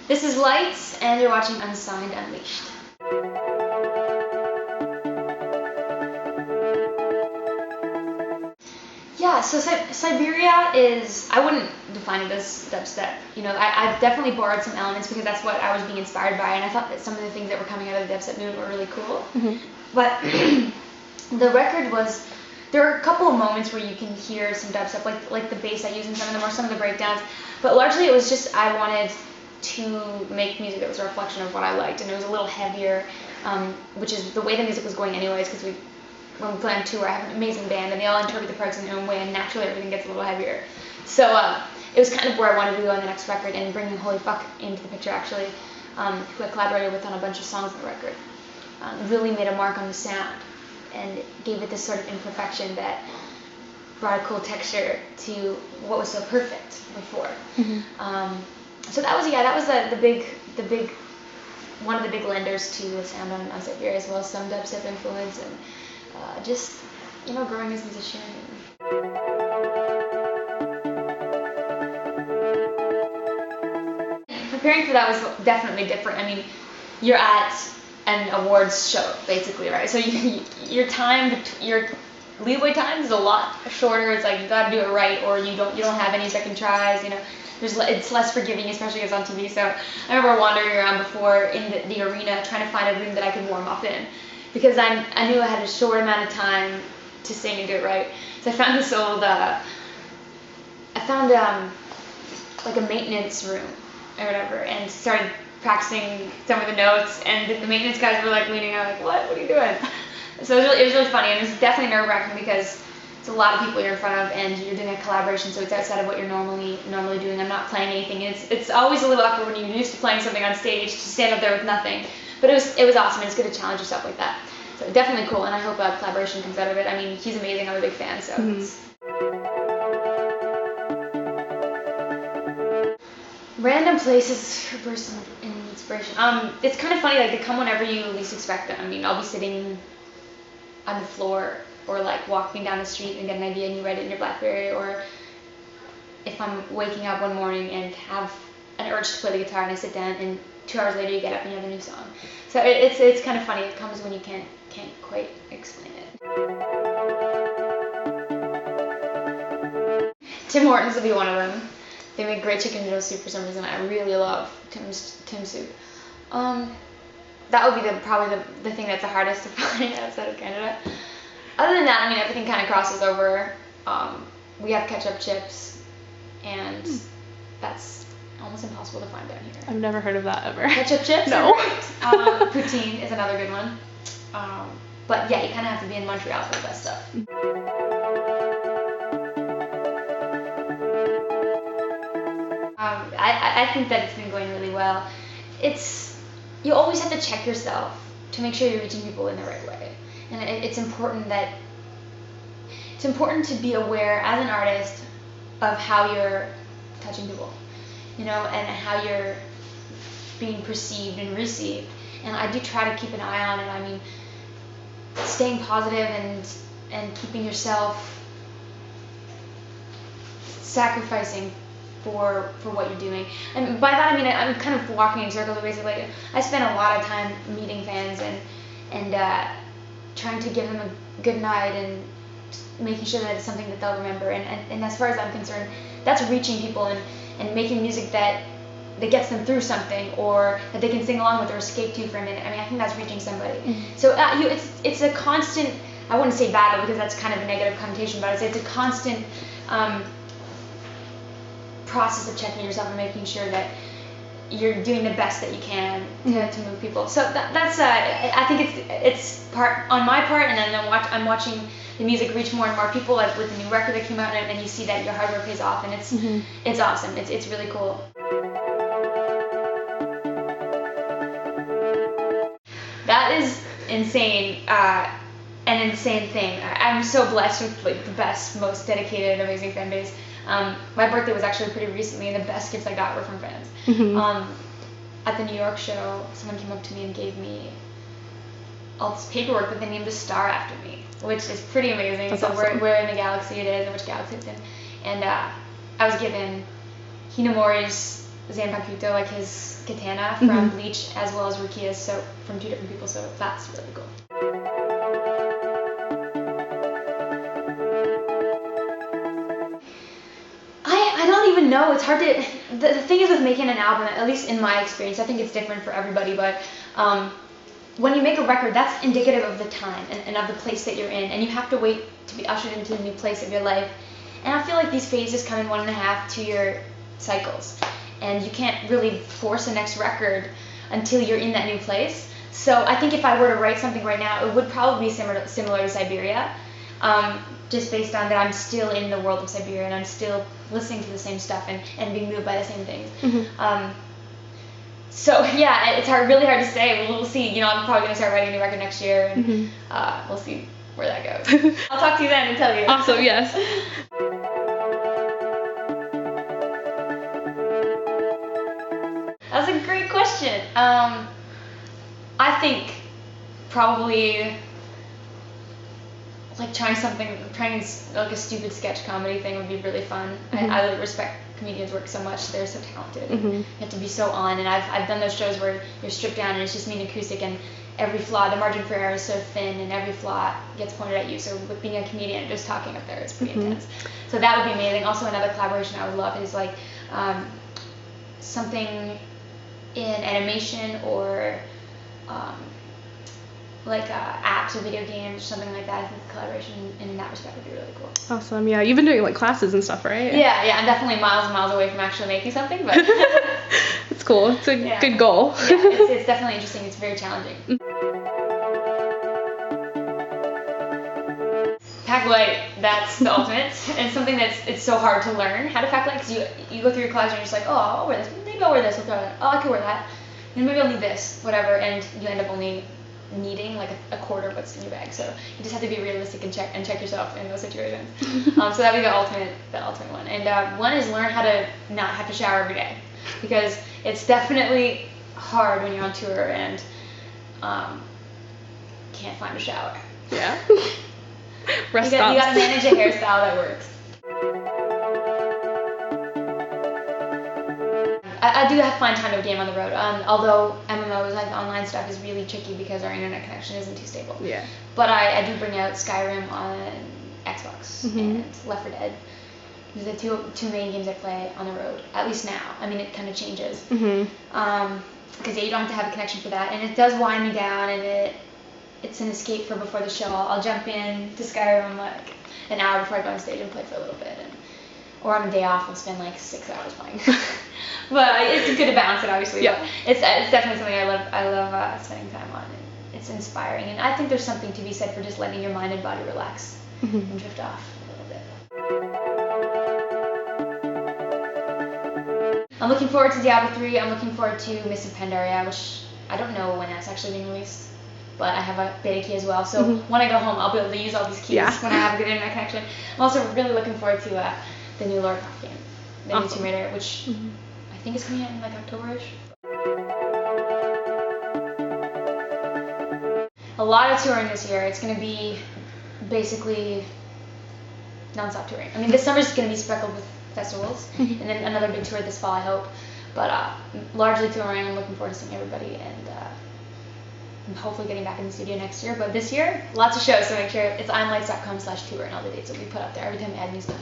This is Lights, and you're watching Unsigned Unleashed. Yeah, so Siberia is, I wouldn't define it as dubstep. You know, I've definitely borrowed some elements because that's what I was being inspired by, and I thought that some of the things that were coming out of the dubstep movement were really cool. But the record was, there are a couple of moments where you can hear some dubstep, like the bass I use in some of them or some of the breakdowns, but largely it was just I wanted to make music that was a reflection of what I liked, and it was a little heavier, which is the way the music was going anyways, because when we play on tour, I have an amazing band, and they all interpret the parts in their own way, and naturally everything gets a little heavier. So it was kind of where I wanted to go on the next record, and bringing Holy Fuck into the picture, actually, who I collaborated with on a bunch of songs on the record, really made a mark on the sound, and gave it this sort of imperfection that brought a cool texture to what was so perfect before. So that was the big one of the big lenders to the sound on Siberia, as well as some dubstep influence, and just, you know, growing as a musician. Preparing for that was definitely different. I mean, you're at an awards show, basically, right? So your leeway time is a lot shorter. It's like you got to do it right, or you don't have any second tries. You know, it's less forgiving, especially because on TV. So I remember wandering around before in the arena trying to find a room that I could warm up in, because I knew I had a short amount of time to sing and do it right. So I found this old like a maintenance room or whatever, and started practicing some of the notes, and the maintenance guys were like leaning out like, what are you doing? So it was really funny, and it was definitely nerve-wracking because it's a lot of people you're in front of, and you're doing a collaboration, so it's outside of what you're normally doing. I'm not playing anything, and it's always a little awkward when you're used to playing something on stage to stand up there with nothing. But it was awesome, and it's good to challenge yourself like that. So definitely cool, and I hope a collaboration comes out of it. I mean, he's amazing. I'm a big fan, so it's... Random places for bursts of inspiration. It's kind of funny, like, they come whenever you least expect them. I mean, I'll be sitting on the floor, or like walking down the street and get an idea and you write it in your BlackBerry, or if I'm waking up one morning and have an urge to play the guitar and I sit down and 2 hours later you get up and you have a new song. So it's kind of funny. It comes when you can't quite explain it. Tim Hortons would be one of them. They make great chicken noodle soup for some reason. I really love Tim's soup. That would be probably the thing that's the hardest to find outside of Canada. Other than that, I mean, everything kind of crosses over. We have ketchup chips, and that's almost impossible to find down here. I've never heard of that ever. Ketchup chips? No. Poutine is another good one. But yeah, you kind of have to be in Montreal for the best stuff. I think that it's been going really well. You always have to check yourself to make sure you're reaching people in the right way. And it's important to be aware as an artist of how you're touching people, you know, and how you're being perceived and received. And I do try to keep an eye on it. I mean, staying positive and keeping yourself sacrificing for what you're doing. And by that I mean I'm kind of walking in circles. Basically, I spend a lot of time meeting fans and trying to give them a good night and making sure that it's something that they'll remember. And as far as I'm concerned, that's reaching people and making music that gets them through something, or that they can sing along with or escape to for a minute. I mean, I think that's reaching somebody. So it's a constant, I wouldn't say battle because that's kind of a negative connotation, but I'd say it's a constant process of checking yourself and making sure that you're doing the best that you can to move people. So that's I think it's part on my part, and then I'm watching the music reach more and more people, like with the new record that came out, and you see that your hard work pays off, and it's awesome. It's really cool. That is insane. An insane thing. I'm so blessed with like the best, most dedicated, amazing fan base. My birthday was actually pretty recently, and the best gifts I got were from fans. At the New York show, someone came up to me and gave me all this paperwork that they named a star after me, which is pretty amazing. That's so awesome. where in the galaxy it is and which galaxy it's in. And I was given Hinamori's Zanpakuto, like his katana from Bleach, as well as Rukia's, so from 2 different people, so that's really cool. I don't even know. It's hard to. The thing is with making an album, at least in my experience, I think it's different for everybody, but when you make a record, that's indicative of the time and of the place that you're in, and you have to wait to be ushered into a new place of your life. And I feel like these phases come in 1.5 2-year cycles, and you can't really force a next record until you're in that new place. So I think if I were to write something right now, it would probably be similar to Siberia, just based on that I'm still in the world of Siberia and I'm still listening to the same stuff and being moved by the same things. So yeah, it's really hard to say. We'll see. You know, I'm probably gonna start writing a new record next year, and we'll see where that goes. I'll talk to you then and tell you. Awesome. Yes. That's a great question. I think probably like trying like a stupid sketch comedy thing would be really fun. I really respect comedians' work so much. They're so talented. You have to be so on, and I've done those shows where you're stripped down and it's just me and acoustic, and every flaw, the margin for error is so thin, and every flaw gets pointed at you. So with being a comedian, just talking up there is pretty intense. So that would be amazing. Also, another collaboration I would love is like something in animation or like apps or video games or something like that. I think the collaboration in that respect would be really cool. Awesome. Yeah, you've been doing like classes and stuff, right? Yeah, I'm definitely miles and miles away from actually making something, but it's cool. It's a good goal. Yeah, it's definitely interesting. It's very challenging. Pack light, that's the ultimate, and something it's so hard to learn how to pack light, because you go through your classes and you're just like, oh, I'll wear this, maybe I'll wear this, oh, I could wear that, and maybe I'll need this, whatever, and you end up only needing like a quarter of what's in your bag. So you just have to be realistic and check yourself in those situations. So that'd be the ultimate one. And one is learn how to not have to shower every day, because it's definitely hard when you're on tour and can't find a shower. Yeah. You gotta manage a hairstyle that works. I do have to find time to game on the road. Although MMOs, like online stuff, is really tricky because our internet connection isn't too stable. Yeah. But I do bring out Skyrim on Xbox and Left 4 Dead. These are the two main games I play on the road, at least now. I mean, it kind of changes. Because you don't have to have a connection for that, and it does wind me down, and it's an escape for before the show. I'll jump in to Skyrim like an hour before I go on stage and play for a little bit, or on a day off, I'll spend like 6 hours playing. But it's good to balance it, obviously. Yeah. But it's definitely something I love. I love spending time on, and it's inspiring. And I think there's something to be said for just letting your mind and body relax and drift off a little bit. I'm looking forward to Diablo 3. I'm looking forward to Mists of Pandaria, which I don't know when that's actually being released, but I have a beta key as well. So when I go home, I'll be able to use all these keys when I have a good internet connection. I'm also really looking forward to the new Lara Croft game, the new Tomb Raider, which I think is coming out in like October-ish. A lot of touring this year. It's going to be basically non-stop touring. I mean, this summer's going to be speckled with festivals, and then another big tour this fall, I hope. But largely touring. I'm looking forward to seeing everybody, and I'm hopefully getting back in the studio next year. But this year, lots of shows, so make sure it's imlights.com/tour, and all the dates will be put up there every time I add new stuff.